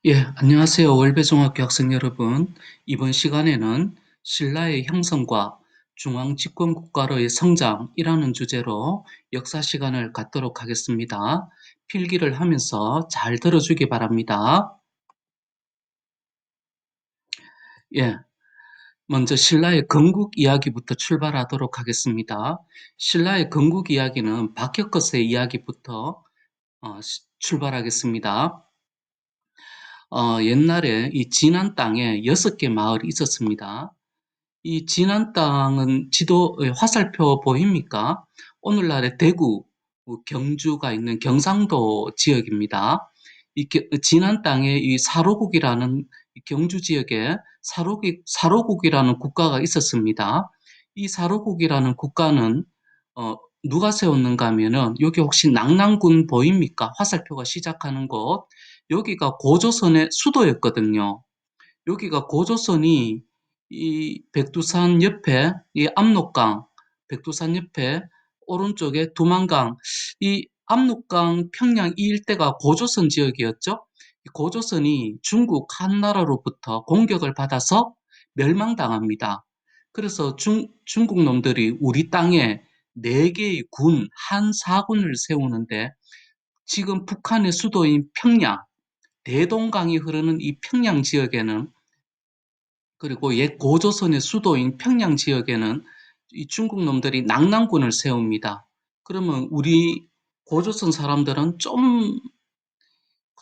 예, 안녕하세요. 월배중학교 학생 여러분. 이번 시간에는 신라의 형성과 중앙 집권 국가로의 성장이라는 주제로 역사 시간을 갖도록 하겠습니다. 필기를 하면서 잘 들어주기 바랍니다. 예, 먼저 신라의 건국 이야기부터 출발하도록 하겠습니다. 신라의 건국 이야기는 박혁거스의 이야기부터 출발하겠습니다. 옛날에 이 진안 땅에 6개 마을이 있었습니다. 이 진안 땅은 화살표 보입니까? 오늘날의 대구, 경주가 있는 경상도 지역입니다. 진안 땅에 이 사로국이라는 경주 지역에 사로국이라는 국가가 있었습니다. 이 사로국이라는 국가는 누가 세웠는가 하면은 여기 혹시 낙랑군 보입니까? 화살표가 시작하는 곳. 여기가 고조선의 수도였거든요. 여기가 고조선이 이 백두산 옆에 이 압록강, 백두산 옆에 오른쪽에 두만강, 이 압록강 평양 이 일대가 고조선 지역이었죠. 고조선이 중국 한나라로부터 공격을 받아서 멸망당합니다. 그래서 중국 놈들이 우리 땅에 4개의 군, 한사군을 세우는데 지금 북한의 수도인 평양, 대동강이 흐르는 이 평양 지역에는 그리고 옛 고조선의 수도인 평양 지역에는 이 중국 놈들이 낙랑군을 세웁니다. 그러면 우리 고조선 사람들은 좀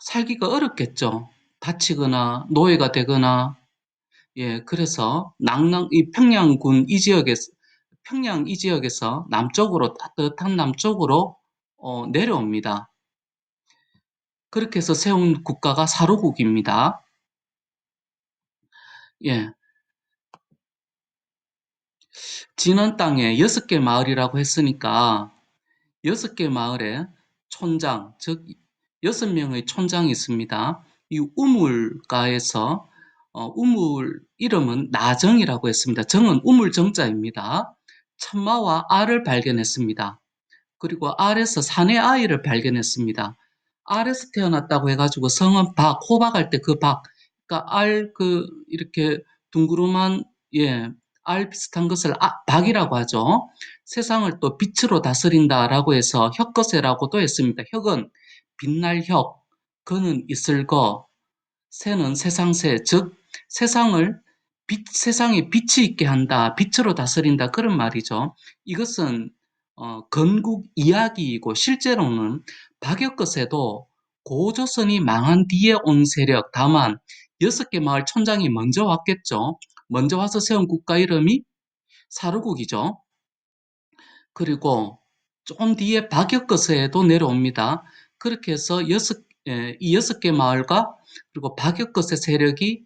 살기가 어렵겠죠. 다치거나 노예가 되거나 예, 그래서 이 평양군 이 지역에서 평양 이 지역에서 남쪽으로 따뜻한 남쪽으로 내려옵니다. 그렇게 해서 세운 국가가 사로국입니다. 예, 진원 땅에 6개 마을이라고 했으니까 6개 마을에 촌장, 즉 6명의 촌장이 있습니다. 이 우물가에서 우물 이름은 나정이라고 했습니다. 정은 우물정자입니다. 천마와 알을 발견했습니다. 그리고 알에서 사내 아이를 발견했습니다. 알에서 태어났다고 해가지고 성은 박, 호박할 때 그 박, 그러니까 이렇게 둥그름한, 예, 알 비슷한 것을 박이라고 하죠. 세상을 또 빛으로 다스린다라고 해서 혁거세라고도 했습니다. 혁은 빛날 혁, 거는 있을 거, 새는 세상새, 즉 세상을 세상에 빛이 있게 한다, 빛으로 다스린다 그런 말이죠. 이것은 건국 이야기이고 실제로는 박역거세도 고조선이 망한 뒤에 온 세력, 다만 6개 마을 촌장이 먼저 왔겠죠. 먼저 와서 세운 국가 이름이 사르국이죠. 그리고 조금 뒤에 박역거세도 내려옵니다. 그렇게 해서 이 6개 마을과 그리고 박역거세 세력이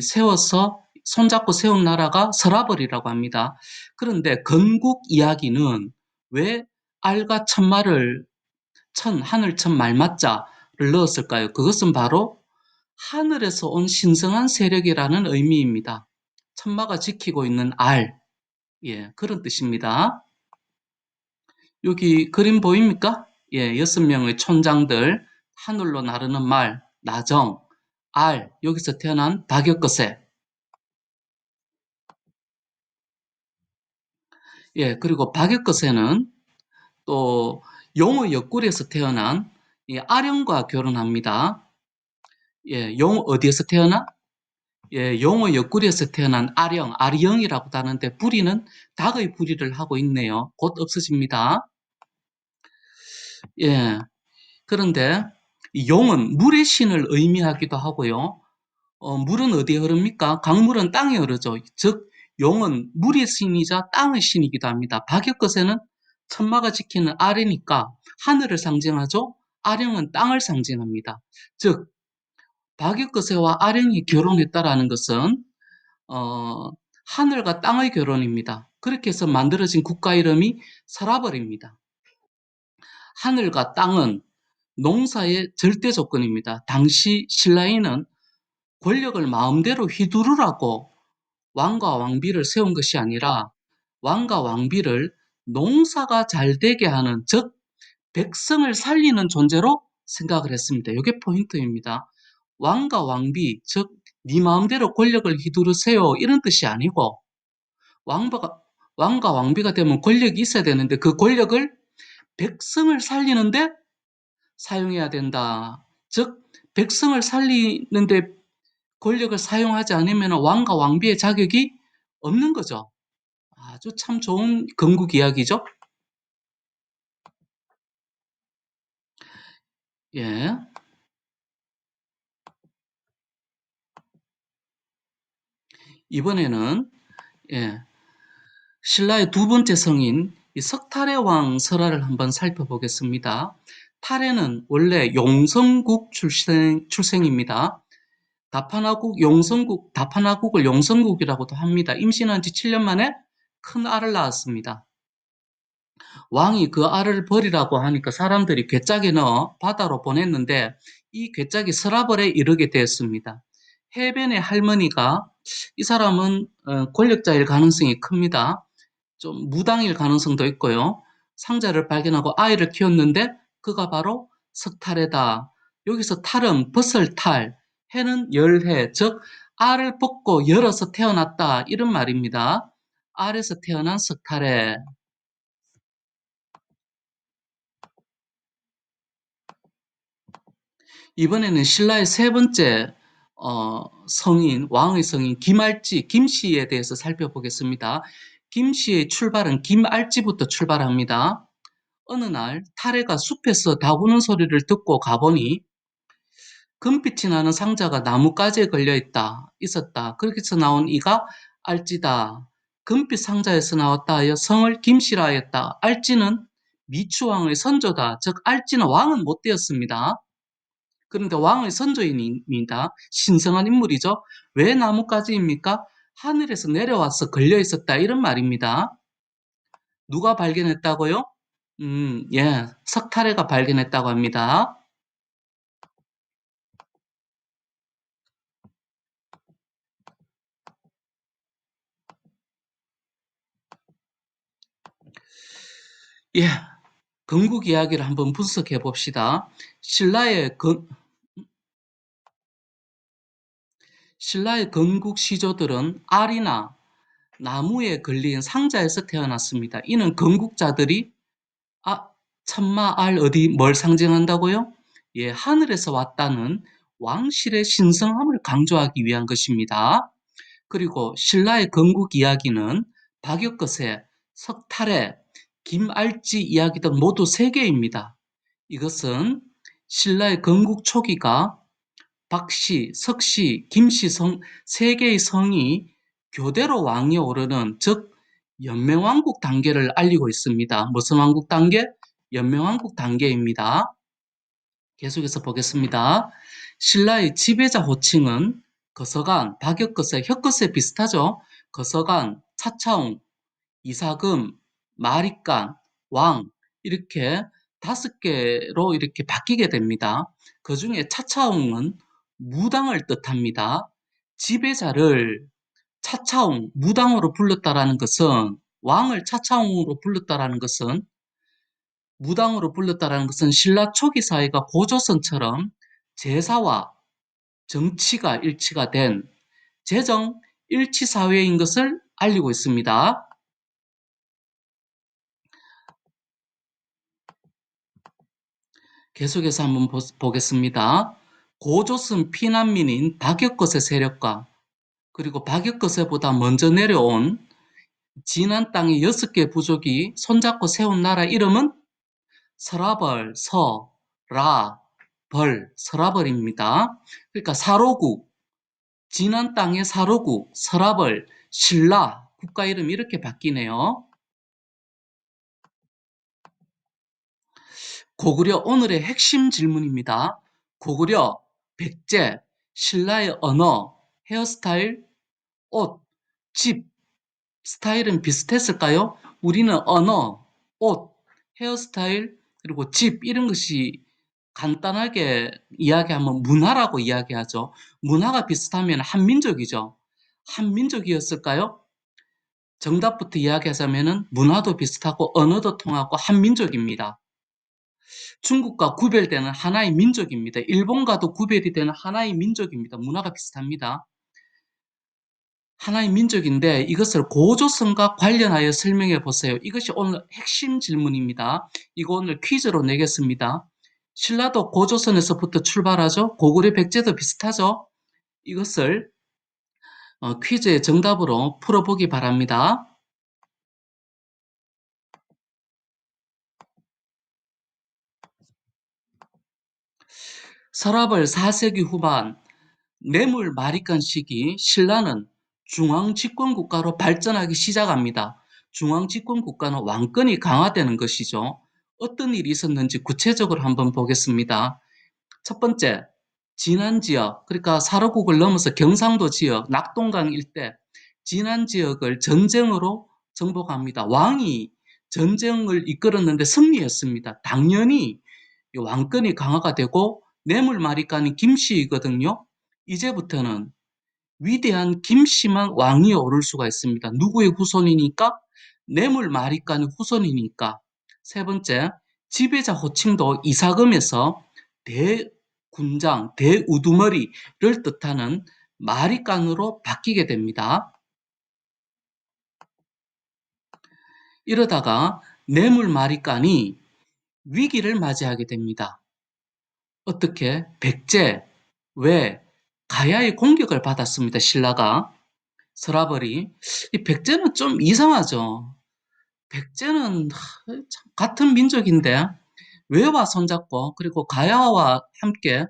세워서 손잡고 세운 나라가 서라벌이라고 합니다. 그런데 건국 이야기는 왜 알과 천마를 하늘 천 말맞자를 넣었을까요? 그것은 바로 하늘에서 온 신성한 세력이라는 의미입니다. 천마가 지키고 있는 알, 예, 그런 뜻입니다. 여기 그림 보입니까? 예, 6명의 촌장들, 하늘로 나르는 말, 나정, 알, 여기서 태어난 박역거세. 예, 그리고 박역거세는 또 용의 옆구리에서 태어난 이 아령과 결혼합니다. 예, 어디에서 태어나? 예, 용의 옆구리에서 태어난 아령이라고도 하는데 부리는 닭의 부리를 하고 있네요. 곧 없어집니다. 예, 그런데 이 용은 물의 신을 의미하기도 하고요. 물은 어디에 흐릅니까? 강물은 땅에 흐르죠. 즉, 용은 물의 신이자 땅의 신이기도 합니다. 박역거세는 천마가 지키는 아래니까 하늘을 상징하죠. 아령은 땅을 상징합니다. 즉, 박역거세와 아령이 결혼했다라는 것은 어, 하늘과 땅의 결혼입니다. 그렇게 해서 만들어진 국가 이름이 서라벌입니다. 하늘과 땅은 농사의 절대 조건입니다. 당시 신라인은 권력을 마음대로 휘두르라고 왕과 왕비를 세운 것이 아니라 왕과 왕비를 농사가 잘 되게 하는, 즉 백성을 살리는 존재로 생각을 했습니다. 이게 포인트입니다. 왕과 왕비, 즉, 네 마음대로 권력을 휘두르세요. 이런 뜻이 아니고, 왕과, 왕과 왕비가 되면 권력이 있어야 되는데 그 권력을 백성을 살리는데 사용해야 된다. 즉, 백성을 살리는데 권력을 사용하지 않으면 왕과 왕비의 자격이 없는 거죠. 아주 참 좋은 건국 이야기죠. 예. 이번에는, 예, 신라의 두 번째 성인 이 석탈의 왕 설화를 한번 살펴보겠습니다. 탈해는 원래 용성국 출생입니다. 다판화국을 용성국이라고도 합니다. 임신한 지 7년 만에 큰 알을 낳았습니다. 왕이 그 알을 버리라고 하니까 사람들이 괴짝에 넣어 바다로 보냈는데 이 괴짝이 서라벌에 이르게 되었습니다. 해변의 할머니가 이 사람은 권력자일 가능성이 큽니다. 좀 무당일 가능성도 있고요. 상자를 발견하고 아이를 키웠는데 그가 바로 석탈해다. 여기서 탈은 벗을 탈, 해는 열해, 즉 알을 벗고 열어서 태어났다 이런 말입니다. 알에서 태어난 석탈해. 이번에는 신라의 세 번째 성인, 왕의 성인 김알지, 김씨에 대해서 살펴보겠습니다. 김씨의 출발은 김알지부터 출발합니다. 어느 날 타레가 숲에서 다구는 소리를 듣고 가보니 금빛이 나는 상자가 나뭇가지에 있었다. 그렇게 해서 나온 이가 알지다. 금빛 상자에서 나왔다 하여 성을 김씨라 하였다. 알지는 미추왕의 선조다. 즉 알지는 왕은 못 되었습니다. 그런데 왕의 선조입니다. 신성한 인물이죠. 왜 나뭇가지입니까? 하늘에서 내려와서 걸려 있었다. 이런 말입니다. 누가 발견했다고요? 예, 석탈해가 발견했다고 합니다. 예, 건국 이야기를 한번 분석해 봅시다. 신라의 건, 신라의 건국 시조들은 알이나 나무에 걸린 상자에서 태어났습니다. 이는 건국자들이 아, 천마 알 어디 뭘 상징한다고요? 예, 하늘에서 왔다는 왕실의 신성함을 강조하기 위한 것입니다. 그리고 신라의 건국 이야기는 박역거세, 석탈해, 김알지 이야기 등 모두 세 개입니다. 이것은 신라의 건국 초기가 박씨, 석씨, 김씨 세 개의 성이 교대로 왕위에 오르는 즉 연맹왕국 단계를 알리고 있습니다. 무슨 왕국 단계? 연맹왕국 단계입니다. 계속해서 보겠습니다. 신라의 지배자 호칭은 거서관, 박역거세, 혁거세 비슷하죠? 거서관, 차차웅, 이사금, 마립간, 왕 이렇게 5개로 이렇게 바뀌게 됩니다. 그 중에 차차웅은 무당을 뜻합니다. 지배자를 차차웅, 무당으로 불렀다라는 것은 왕을 차차웅으로 불렀다라는 것은 무당으로 불렀다라는 것은 신라 초기 사회가 고조선처럼 제사와 정치가 일치가 된 재정 일치 사회인 것을 알리고 있습니다. 계속해서 한번 보겠습니다. 고조선 피난민인 박역거세 세력과 그리고 박역거세보다 먼저 내려온 진안 땅의 6개 부족이 손잡고 세운 나라 이름은 서라벌, 라, 서라벌입니다. 그러니까 사로국, 진안 땅의 사로국, 서라벌, 신라, 국가 이름이 이렇게 바뀌네요. 고구려 오늘의 핵심 질문입니다. 고구려, 백제, 신라의 언어, 헤어스타일, 옷, 집, 스타일은 비슷했을까요? 우리는 언어, 옷, 헤어스타일, 그리고 집 이런 것이 간단하게 이야기하면 문화라고 이야기하죠. 문화가 비슷하면 한민족이죠. 한민족이었을까요? 정답부터 이야기하자면 문화도 비슷하고 언어도 통하고 한민족입니다. 중국과 구별되는 하나의 민족입니다. 일본과도 구별이 되는 하나의 민족입니다. 문화가 비슷합니다. 하나의 민족인데 이것을 고조선과 관련하여 설명해 보세요. 이것이 오늘 핵심 질문입니다. 이거 오늘 퀴즈로 내겠습니다. 신라도 고조선에서부터 출발하죠. 고구려 백제도 비슷하죠. 이것을 퀴즈의 정답으로 풀어보기 바랍니다. 서랍을 4세기 후반 뇌물 마리간 시기 신라는 중앙 집권 국가로 발전하기 시작합니다. 중앙 집권 국가는 왕권이 강화되는 것이죠. 어떤 일이 있었는지 구체적으로 한번 보겠습니다. 첫 번째, 진안 지역, 그러니까 사로국을 넘어서 경상도 지역, 낙동강 일대, 진안 지역을 전쟁으로 정복합니다. 왕이 전쟁을 이끌었는데 승리했습니다. 당연히 왕권이 강화가 되고 뇌물마리간이 김씨이거든요. 이제부터는 위대한 김씨만 왕위에 오를 수가 있습니다. 누구의 후손이니까? 뇌물마리간의 후손이니까. 세 번째, 지배자 호칭도 이사금에서 대군장, 대우두머리를 뜻하는 마리간으로 바뀌게 됩니다. 이러다가 뇌물마리간이 위기를 맞이하게 됩니다. 어떻게? 백제, 왜? 가야의 공격을 받았습니다. 신라가. 서라벌이. 이 백제는 좀 이상하죠. 백제는 참 같은 민족인데 왜와 손잡고 그리고 가야와 함께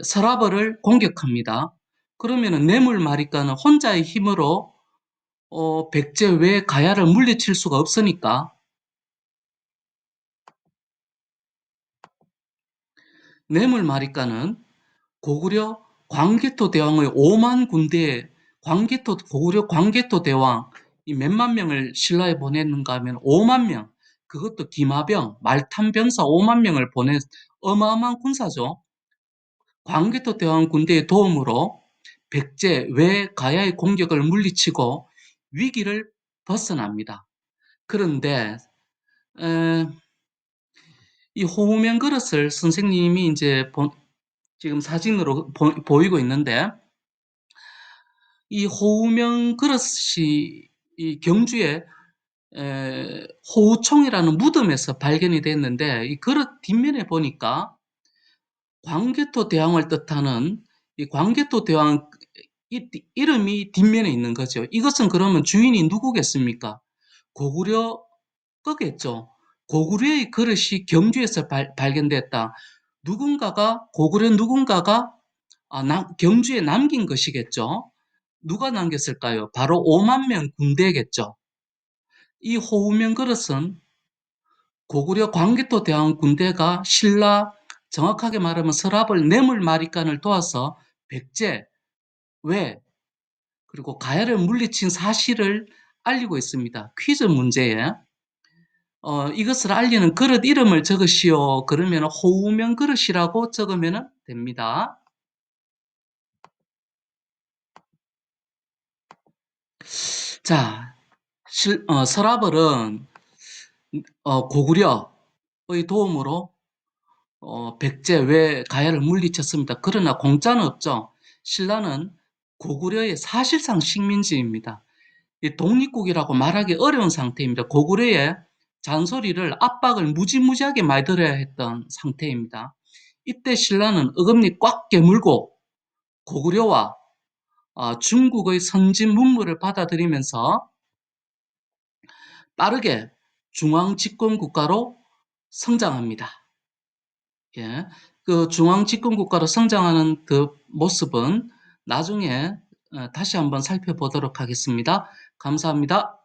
서라벌을 공격합니다. 그러면은 뇌물마리까는 혼자의 힘으로 백제 외 가야를 물리칠 수가 없으니까 뇌물마리까는 고구려 광개토 대왕의 5만 군대에 고구려 광개토 대왕 이 몇만 명을 신라에 보냈는가 하면 5만 명, 그것도 기마병, 말탄 병사 5만 명을 보낸 어마어마한 군사죠. 광개토 대왕 군대의 도움으로 백제 외 가야의 공격을 물리치고 위기를 벗어납니다. 그런데 에, 이 호우면 그릇을 선생님이 이제 지금 사진으로 보이고 있는데 이 호우면 그릇이 이 경주에 호우총이라는 무덤에서 발견이 됐는데 이 그릇 뒷면에 보니까 광개토 대왕을 뜻하는 이 광개토 대왕 이름이 뒷면에 있는 거죠. 이것은 그러면 주인이 누구겠습니까? 고구려 거겠죠. 고구려의 그릇이 경주에서 발견됐다. 고구려 누군가가 경주에 남긴 것이겠죠. 누가 남겼을까요? 바로 5만 명 군대겠죠. 이 호우면 그릇은 고구려 광개토 대왕 군대가 신라, 정확하게 말하면 서랍을 뇌물마리간을 도와서 백제, 외, 그리고 가야를 물리친 사실을 알리고 있습니다. 퀴즈 문제에 이것을 알리는 그릇 이름을 적으시오. 그러면 호우면 그릇이라고 적으면 됩니다. 자, 서라벌은 고구려의 도움으로 백제 외 가야를 물리쳤습니다. 그러나 공짜는 없죠. 신라는 고구려의 사실상 식민지입니다. 이 독립국이라고 말하기 어려운 상태입니다. 고구려의 잔소리를 압박을 무지무지하게 많이 들어야 했던 상태입니다. 이때 신라는 어금니 꽉 깨물고 고구려와 중국의 선진 문물을 받아들이면서 빠르게 중앙 집권 국가로 성장합니다. 예. 그 중앙 집권 국가로 성장하는 그 모습은 나중에 다시 한번 살펴보도록 하겠습니다. 감사합니다.